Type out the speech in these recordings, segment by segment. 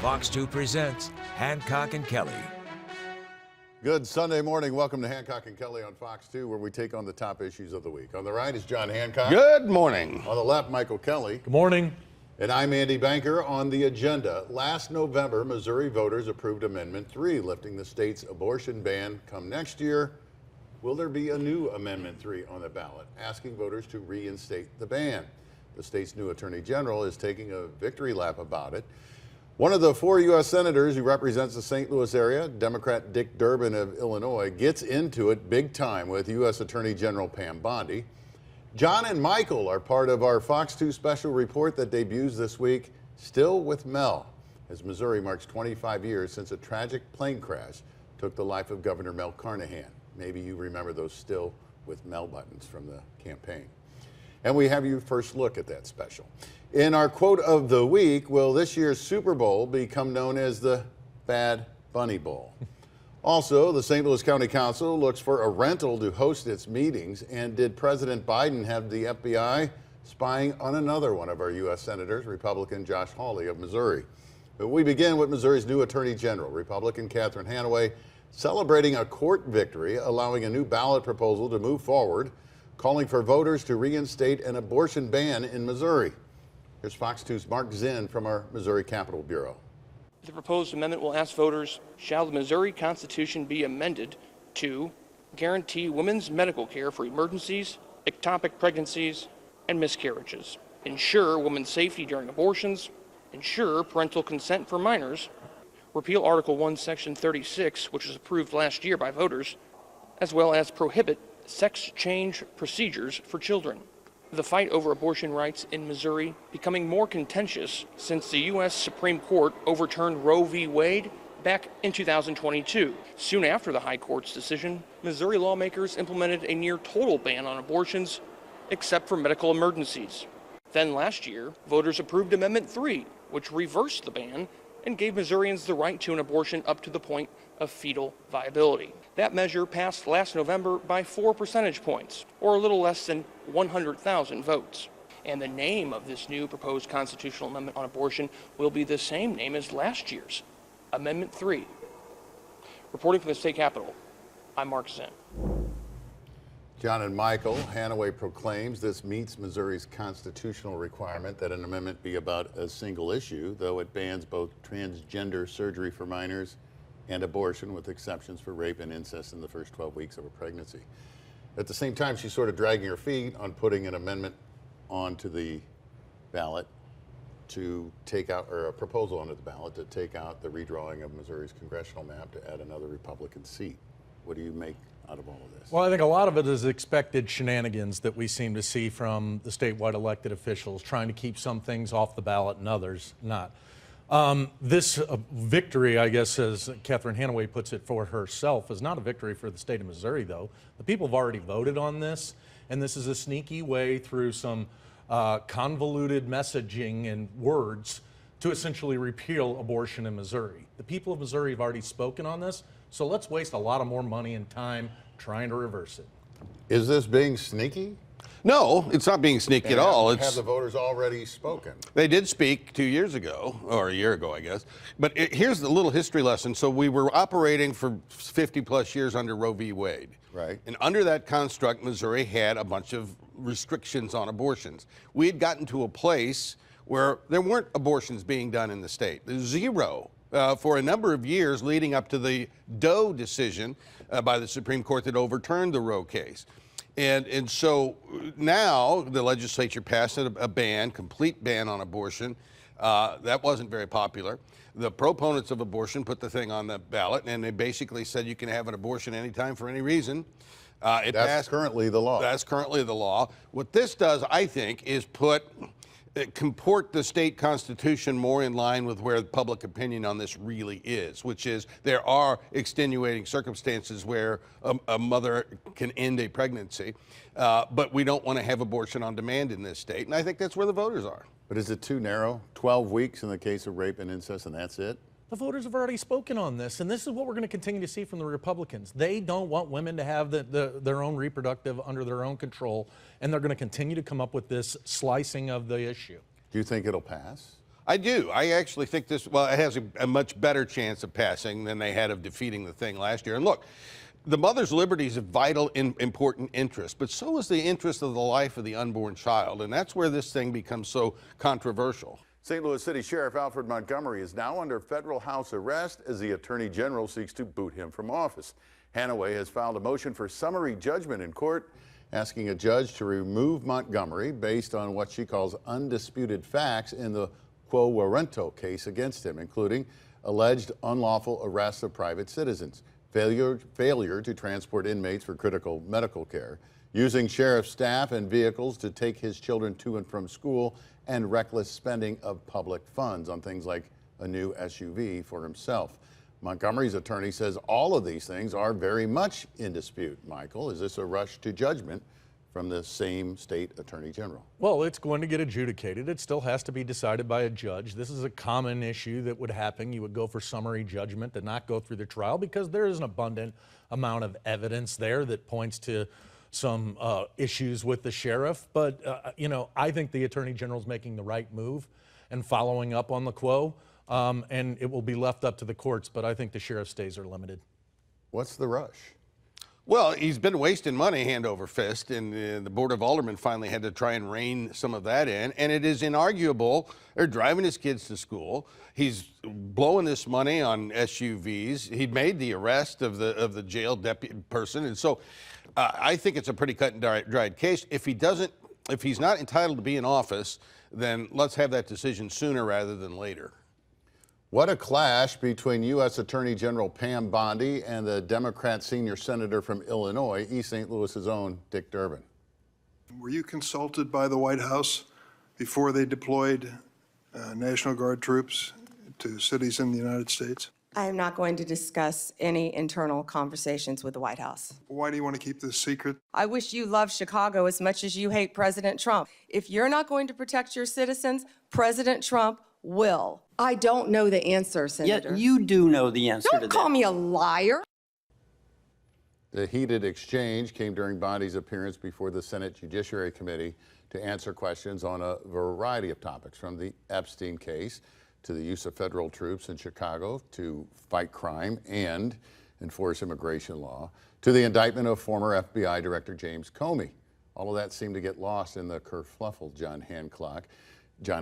Fox 2 presents Hancock and Kelly. Good Sunday morning. Welcome to Hancock and Kelly on Fox 2, where we take on the top issues of the week. On the right is John Hancock. Good morning. On the left, Michael Kelly. Good morning. And I'm Andy Banker. On the agenda, last November, Missouri voters approved Amendment 3, lifting the state's abortion ban come next year. Will there be a new Amendment 3 on the ballot, asking voters to reinstate the ban? The state's new Attorney General is taking a victory lap about it. One of the 4 U.S. senators who represents the St. Louis area, Democrat Dick Durbin of Illinois, gets into it big time with U.S. Attorney General Pam Bondi. John and Michael are part of our Fox 2 special report that debuts this week, Still with Mel, as Missouri marks 25 years since a tragic plane crash took the life of Governor Mel Carnahan. Maybe you remember those Still with Mel buttons from the campaign. And we have you first look at that special. In our quote of the week, will this year's Super Bowl become known as the Bad Bunny Bowl? Also, the St. Louis County Council looks for a rental to host its meetings. And did President Biden have the FBI spying on another one of our U.S. senators, Republican Josh Hawley of Missouri? But we begin with Missouri's new Attorney General, Republican Catherine Hanaway, celebrating a court victory, allowing a new ballot proposal to move forward, calling for voters to reinstate an abortion ban in Missouri. Here's Fox 2's Mark Zinn from our Missouri Capitol Bureau. The proposed amendment will ask voters, shall the Missouri Constitution be amended to guarantee women's medical care for emergencies, ectopic pregnancies, and miscarriages, ensure women's safety during abortions, ensure parental consent for minors, repeal Article 1, Section 36, which was approved last year by voters, as well as prohibit sex change procedures for children. The fight over abortion rights in Missouri becoming more contentious since the U.S. Supreme Court overturned Roe v. Wade back in 2022. Soon after the High Court's decision, Missouri lawmakers implemented a near total ban on abortions, except for medical emergencies. Then last year, voters approved Amendment 3, which reversed the ban and gave Missourians the right to an abortion up to the point of fetal viability. That measure passed last November by 4 percentage points, or a little less than 100,000 votes. And the name of this new proposed constitutional amendment on abortion will be the same name as last year's, Amendment 3. Reporting from the state capitol, I'm Mark Zinn. John and Michael, Hanaway proclaims this meets Missouri's constitutional requirement that an amendment be about a single issue, though it bans both transgender surgery for minors and abortion, with exceptions for rape and incest in the first 12 weeks of a pregnancy. At the same time, she's sort of dragging her feet on putting an amendment onto the ballot to take out, or a proposal onto the ballot to take out the redrawing of Missouri's congressional map to add another Republican seat. What do you make out of all of this? Well, I think a lot of it is expected shenanigans that we seem to see from the statewide elected officials, trying to keep some things off the ballot and others not. This victory, I guess, as Catherine Hanaway puts it for herself, is not a victory for the state of Missouri, though. The people have already voted on this, and this is a sneaky way through some convoluted messaging and words to essentially repeal abortion in Missouri. The people of Missouri have already spoken on this, so let's waste a lot of more money and time trying to reverse it. Is this being sneaky? No, it's not being sneaky at all. Have the voters already spoken? They did speak 2 years ago, or a year ago, I guess. But here's the little history lesson. So we were operating for 50 plus years under Roe v. Wade. Right. And under that construct, Missouri had a bunch of restrictions on abortions. We had gotten to a place where there weren't abortions being done in the state. There's zero. For a number of years leading up to the Doe decision by the Supreme Court that overturned the Roe case. And so now the legislature passed a ban, complete ban on abortion. That wasn't very popular. The proponents of abortion put the thing on the ballot, and they basically said you can have an abortion anytime for any reason. That's currently the law. That's currently the law. What this does, I think, is comport the state constitution more in line with where public opinion on this really is, which is there are extenuating circumstances where a mother can end a pregnancy, but we don't want to have abortion on demand in this state, and I think that's where the voters are. But is it too narrow? 12 weeks in the case of rape and incest, and that's it? The voters have already spoken on this, and this is what we're going to continue to see from the Republicans. They don't want women to have their own reproductive under their own control, and they're going to continue to come up with this slicing of the issue. Do you think it'll pass? I do. I actually think this, well, it has a much better chance of passing than they had of defeating the thing last year. And look, the mother's liberty is a vital, important interest, but so is the interest of the life of the unborn child. And that's where this thing becomes so controversial. St. Louis City Sheriff Alfred Montgomery is now under federal house arrest as the Attorney General seeks to boot him from office. Hannaway has filed a motion for summary judgment in court, asking a judge to remove Montgomery based on what she calls undisputed facts in the Quo Warranto case against him, including alleged unlawful arrests of private citizens, failure to transport inmates for critical medical care, using sheriff staff and vehicles to take his children to and from school, and reckless spending of public funds on things like a new SUV for himself. Montgomery's attorney says all of these things are very much in dispute. Michael, is this a rush to judgment from the same state attorney general? Well, it's going to get adjudicated. It still has to be decided by a judge. This is a common issue that would happen. You would go for summary judgment and not go through the trial because there is an abundant amount of evidence there that points to some issues with the sheriff. But, you know, I think the attorney general is making the right move and following up on the Quo. And it will be left up to the courts, but I think the sheriff's days are limited. What's the rush? Well, he's been wasting money hand over fist, and the Board of Aldermen finally had to try and rein some of that in. And it is inarguable. They're driving his kids to school. He's blowing this money on SUVs. He'd made the arrest of the jail deputy person, and so I think it's a pretty cut and dried case. If he's not entitled to be in office, then let's have that decision sooner rather than later. What a clash between U.S. Attorney General Pam Bondi and the Democrat senior senator from Illinois, East St. Louis's own Dick Durbin. Were you consulted by the White House before they deployed National Guard troops to cities in the United States? I am not going to discuss any internal conversations with the White House. Why do you want to keep this secret? I wish you loved Chicago as much as you hate President Trump. If you're not going to protect your citizens, President Trump will. I don't know the answer, Senator. Yeah, you do know the answer to that. Don't call me a liar. The heated exchange came during Bondi's appearance before the Senate Judiciary Committee to answer questions on a variety of topics, from the Epstein case to the use of federal troops in Chicago to fight crime and enforce immigration law, to the indictment of former FBI Director James Comey. All of that seemed to get lost in the kerfluffle, John Hancock. I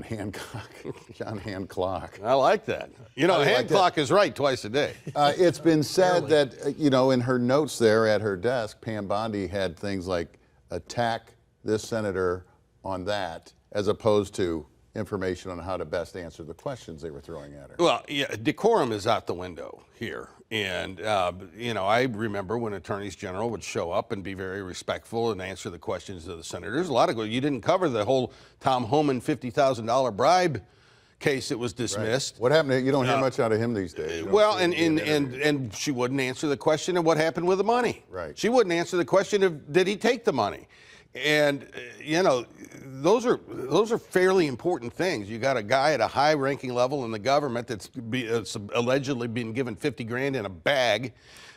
like that. You know, Hancock is right twice a day. It's been said that, you know, in her notes there at her desk, Pam Bondi had things like attack this senator on that, as opposed to information on how to best answer the questions they were throwing at her. Well, yeah, decorum is out the window here. And, you know, I remember when attorneys general would show up and be very respectful and answer the questions of the senators. A lot of you didn't cover the whole Tom Homan $50,000 bribe case that was dismissed. Right. What happened to, you don't hear much out of him these days. Well, and she wouldn't answer the question of what happened with the money. Right. She wouldn't answer the question of did he take the money. And, you know, those are fairly important things. You got a guy at a high-ranking level in the government that's allegedly been given 50 grand in a bag.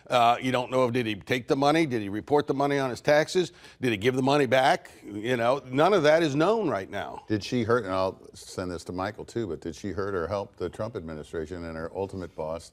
You don't know if did he take the money? Did he report the money on his taxes? Did he give the money back? You know, none of that is known right now. Did she hurt, and I'll send this to Michael too, but did she hurt or help the Trump administration and her ultimate boss,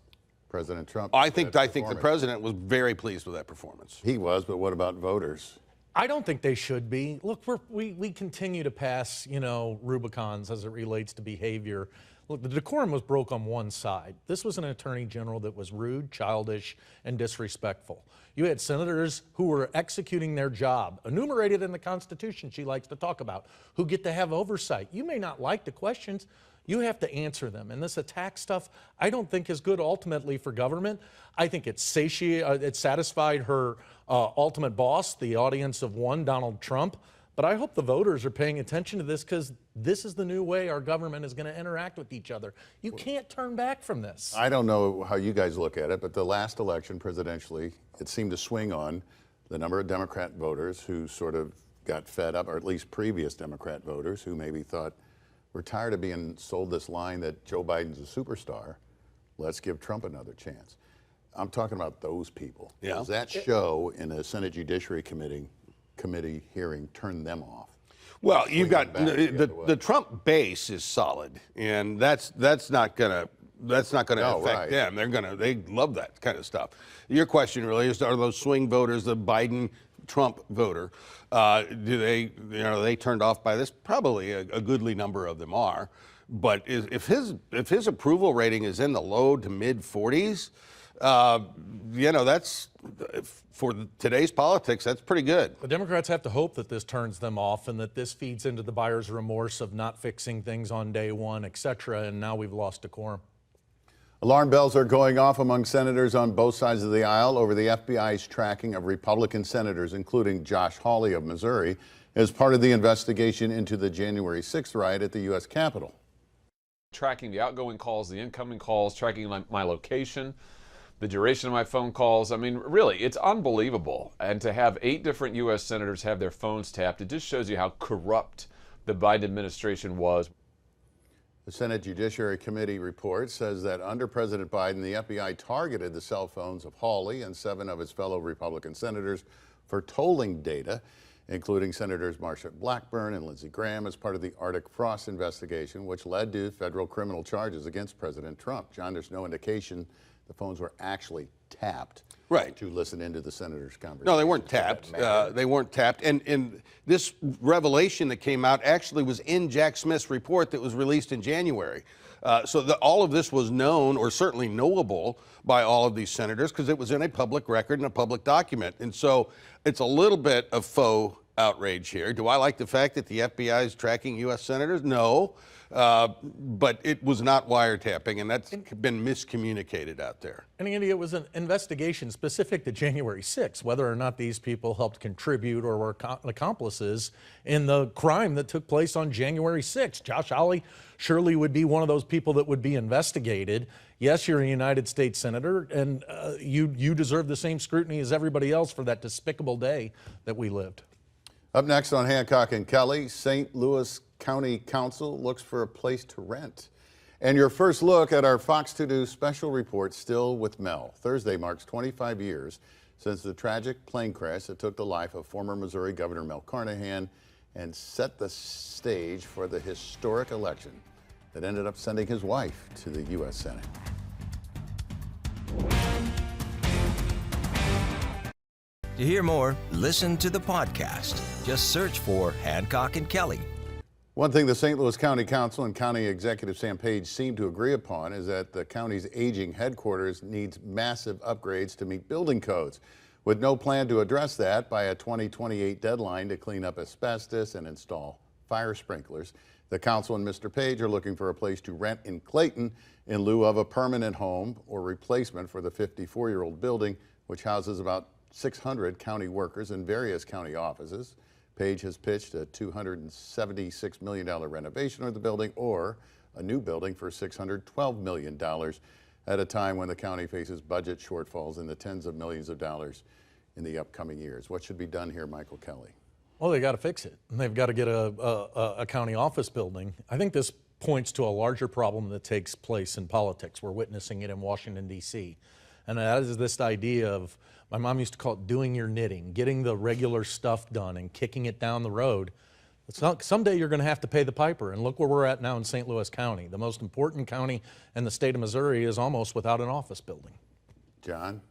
President Trump? I think the president was very pleased with that performance. He was, but what about voters? I don't think they should be. Look, we continue to pass, you know, Rubicons as it relates to behavior. Look, the decorum was broke on one side. This was an attorney general that was rude, childish, and disrespectful. You had senators who were executing their job, enumerated in the Constitution she likes to talk about, who get to have oversight. You may not like the questions. You have to answer them. And this attack stuff, I don't think is good ultimately for government. I think it satisfied her ultimate boss, the audience of one, Donald Trump. But I hope the voters are paying attention to this, because this is the new way our government is going to interact with each other. You can't turn back from this. I don't know how you guys look at it, but the last election presidentially, it seemed to swing on the number of Democrat voters who sort of got fed up, or at least previous Democrat voters who maybe thought, we're tired of being sold this line that Joe Biden's a superstar. Let's give Trump another chance. I'm talking about those people. Yeah. Does that show in a Senate Judiciary Committee hearing turn them off? Well, you've got back the other way. the Trump base is solid, and that's not gonna No, affect right. them. They love that kind of stuff. Your question really is: are those swing voters the Biden Trump voter? Do they turned off by this? Probably a goodly number of them are. But if his approval rating is in the low to mid 40s, that's for today's politics, that's pretty good. The Democrats have to hope that this turns them off and that this feeds into the buyer's remorse of not fixing things on day one, et cetera, and now we've lost decorum. Alarm bells are going off among senators on both sides of the aisle over the FBI's tracking of Republican senators, including Josh Hawley of Missouri, as part of the investigation into the January 6th riot at the U.S. Capitol. Tracking the outgoing calls, the incoming calls, tracking my location, the duration of my phone calls. I mean, really, it's unbelievable. And to have 8 different U.S. senators have their phones tapped, it just shows you how corrupt the Biden administration was. The Senate Judiciary Committee report says that under President Biden, the FBI targeted the cell phones of Hawley and 7 of his fellow Republican senators for tolling data, including Senators Marsha Blackburn and Lindsey Graham, as part of the Arctic Frost investigation, which led to federal criminal charges against President Trump. John, there's no indication the phones were actually tapped to listen into the senators' conversation. No, they weren't tapped. They weren't tapped. And this revelation that came out actually was in Jack Smith's report that was released in January. So all of this was known, or certainly knowable, by all of these senators because it was in a public record and a public document. And so it's a little bit of faux outrage here. Do I like the fact that the FBI is tracking U.S. senators? No. But it was not wiretapping, and that's been miscommunicated out there. And Andy, it was an investigation specific to January 6th, whether or not these people helped contribute or were accomplices in the crime that took place on January 6th. Josh Hawley surely would be one of those people that would be investigated. Yes, you're a United States Senator, and you deserve the same scrutiny as everybody else for that despicable day that we lived. Up next on Hancock and Kelly, St. Louis County Council looks for a place to rent. And your first look at our Fox 2 News special report, Still with Mel. Thursday marks 25 years since the tragic plane crash that took the life of former Missouri Governor Mel Carnahan and set the stage for the historic election that ended up sending his wife to the U.S. Senate. To hear more, listen to the podcast. Just search for Hancock and Kelly. One thing the St. Louis County Council and County Executive Sam Page seem to agree upon is that the county's aging headquarters needs massive upgrades to meet building codes, with no plan to address that by a 2028 deadline to clean up asbestos and install fire sprinklers. The council and Mr. Page are looking for a place to rent in Clayton in lieu of a permanent home or replacement for the 54-year-old building, which houses about 600 county workers in various county offices. Page has pitched a $276 million renovation of the building or a new building for $612 million at a time when the county faces budget shortfalls in the tens of millions of dollars in the upcoming years. What should be done here, Michael Kelly? Well, they got to fix it. They've got to get a county office building. I think this points to a larger problem that takes place in politics. We're witnessing it in Washington, D.C. And that is this idea of, my mom used to call it doing your knitting, getting the regular stuff done and kicking it down the road. It's not, someday you're going to have to pay the piper. And look where we're at now in St. Louis County. The most important county in the state of Missouri is almost without an office building. John?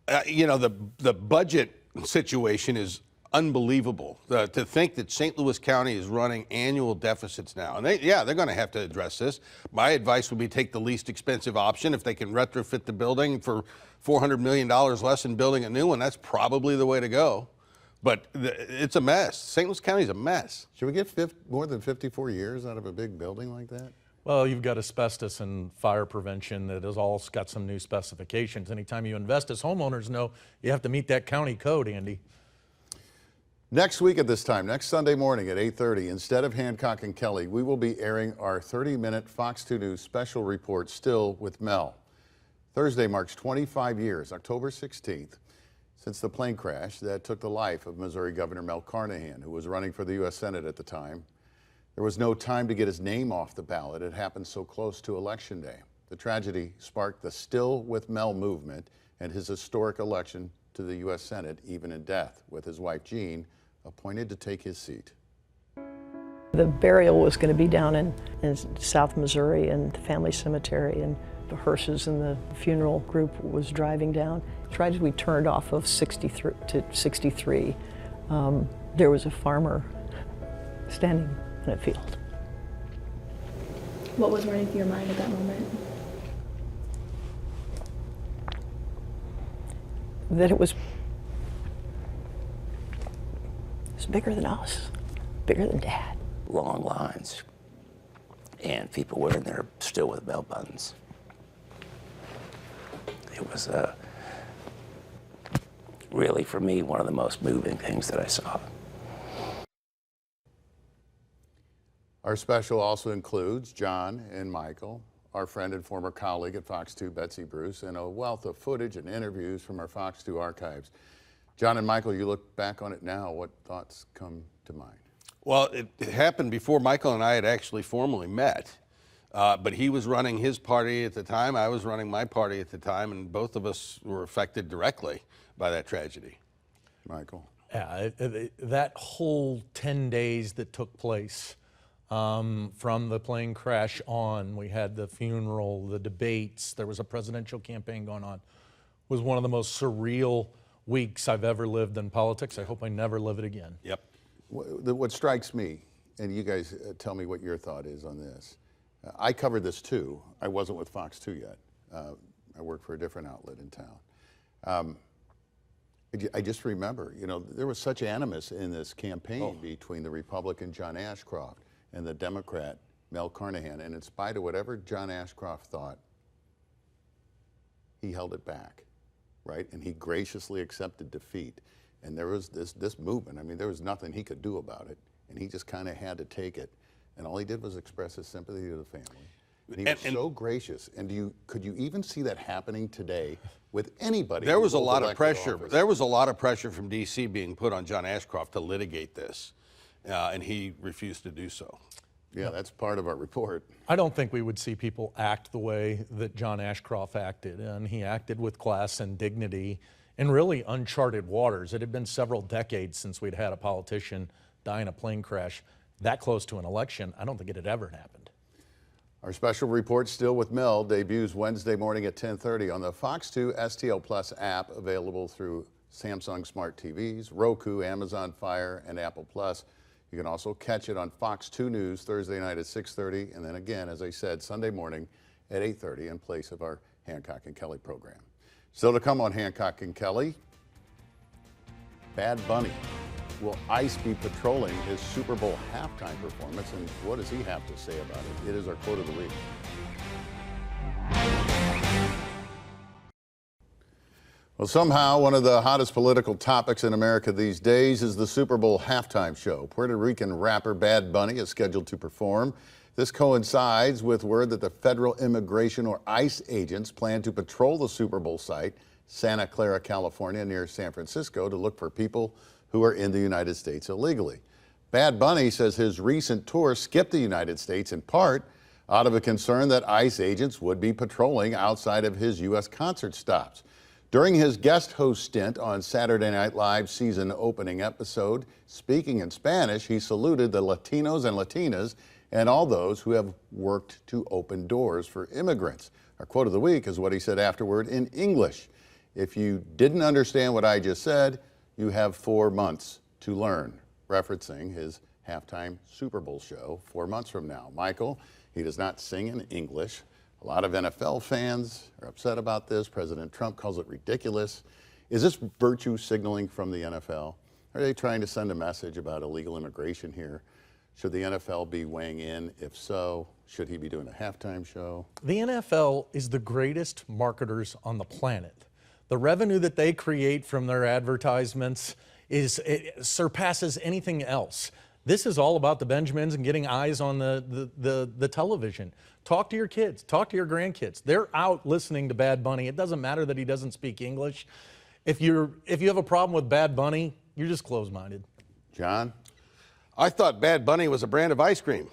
The budget situation is unbelievable. To think that St. Louis County is running annual deficits now. And they're going to have to address this. My advice would be take the least expensive option. If they can retrofit the building for $400 million less than building a new one, that's probably the way to go. But it's a mess. St. Louis County is a mess. Should we get more than 54 years out of a big building like that? Well, you've got asbestos and fire prevention that has all got some new specifications. Anytime you invest, as homeowners know, you have to meet that county code, Andy. Next week at this time, next Sunday morning at 8:30, instead of Hancock and Kelly, we will be airing our 30-minute Fox 2 News special report, Still with Mel. Thursday marks 25 years, October 16th, since the plane crash that took the life of Missouri Governor Mel Carnahan, who was running for the U.S. Senate at the time. There was no time to get his name off the ballot. It happened so close to Election Day. The tragedy sparked the Still with Mel movement and his historic election to the U.S. Senate, even in death, with his wife, Jean, appointed to take his seat. The burial was going to be down in South Missouri and the family cemetery, and the hearses and the funeral group was driving down. Right as we turned off of 63 to 63, there was a farmer standing in a field. What was running through your mind at that moment? That it was bigger than us, bigger than Dad. Long lines, and people were in there still with belt buttons. It was really, for me, one of the most moving things that I saw. Our special also includes John and Michael, our friend and former colleague at Fox 2, Betsy Bruce, and a wealth of footage and interviews from our Fox 2 archives. John and Michael, you look back on it now, what thoughts come to mind? Well, it happened before Michael and I had actually formally met. But he was running his party at the time, I was running my party at the time, and both of us were affected directly by that tragedy. Michael? Yeah, that whole 10 days that took place from the plane crash on, we had the funeral, the debates, there was a presidential campaign going on, was one of the most surreal weeks I've ever lived in politics. I hope I never live it again. Yep. What strikes me, and you guys tell me what your thought is on this. I covered this too. I wasn't with Fox 2 yet. I worked for a different outlet in town. I just remember, you know, there was such animus in this campaign between the Republican John Ashcroft and the Democrat Mel Carnahan, and in spite of whatever John Ashcroft thought, he held it back, right? And he graciously accepted defeat. And there was this movement. I mean, there was nothing he could do about it, and he just kind of had to take it. And all he did was express his sympathy to the family. And he was so gracious. And could you even see that happening today with anybody? There was a lot of pressure. There was a lot of pressure from D.C. being put on John Ashcroft to litigate this, and he refused to do so. Yeah, that's part of our report. I don't think we would see people act the way that John Ashcroft acted, and he acted with class and dignity in really uncharted waters. It had been several decades since we'd had a politician die in a plane crash that close to an election. I don't think it had ever happened. Our special report, Still with Mel, debuts Wednesday morning at 10:30 on the Fox 2 STL Plus app, available through Samsung Smart TVs, Roku, Amazon Fire, and Apple Plus. You can also catch it on Fox 2 News Thursday night at 6:30, and then again, as I said, Sunday morning at 8:30 in place of our Hancock and Kelly program. Still to come on Hancock and Kelly, Bad Bunny. Will ICE be patrolling his Super Bowl halftime performance, and what does he have to say about it? It is our quote of the week. Well, somehow one of the hottest political topics in America these days is the Super Bowl halftime show. Puerto Rican rapper Bad Bunny is scheduled to perform. This coincides with word that the federal immigration or ICE agents plan to patrol the Super Bowl site, Santa Clara, California, near San Francisco, to look for people who are in the United States illegally. Bad Bunny says his recent tour skipped the United States in part out of a concern that ICE agents would be patrolling outside of his U.S. concert stops. During his guest host stint on Saturday Night Live's season opening episode, speaking in Spanish, he saluted the Latinos and Latinas and all those who have worked to open doors for immigrants. Our quote of the week is what he said afterward in English. If you didn't understand what I just said, you have 4 months to learn, referencing his halftime Super Bowl show 4 months from now. Michael, he does not sing in English. A lot of NFL fans are upset about this. President Trump calls it ridiculous. Is this virtue signaling from the NFL? Are they trying to send a message about illegal immigration here? Should the NFL be weighing in? If so, should he be doing a halftime show? The NFL is the greatest marketers on the planet. The revenue that they create from their advertisements it surpasses anything else. This is all about the Benjamins and getting eyes on the television. Talk to your kids, talk to your grandkids. They're out listening to Bad Bunny. It doesn't matter that he doesn't speak English. If you have a problem with Bad Bunny, you're just closed-minded. John? I thought Bad Bunny was a brand of ice cream.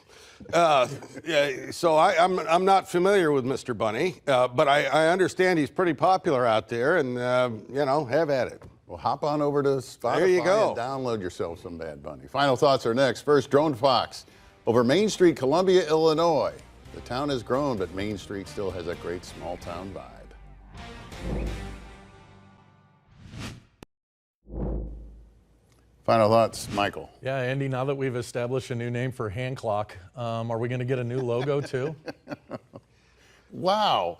So I'm not familiar with Mr. Bunny, but I understand he's pretty popular out there, and, have at it. Well, hop on over to Spotify there you go. And download yourself some Bad Bunny. Final thoughts are next. First, Drone Fox Over Main Street, Columbia, Illinois. The town has grown, but Main Street still has a great small town vibe. Final thoughts, Michael. Yeah, Andy, now that we've established a new name for Hand Clock, are we going to get a new logo too? Wow.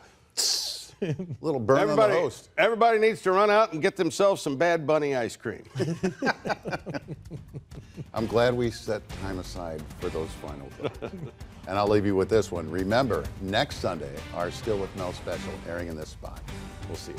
Little burn on the host. Everybody needs to run out and get themselves some Bad Bunny ice cream. I'm glad we set time aside for those final thoughts. And I'll leave you with this one. Remember, next Sunday, our Still with Mel special airing in this spot. We'll see you.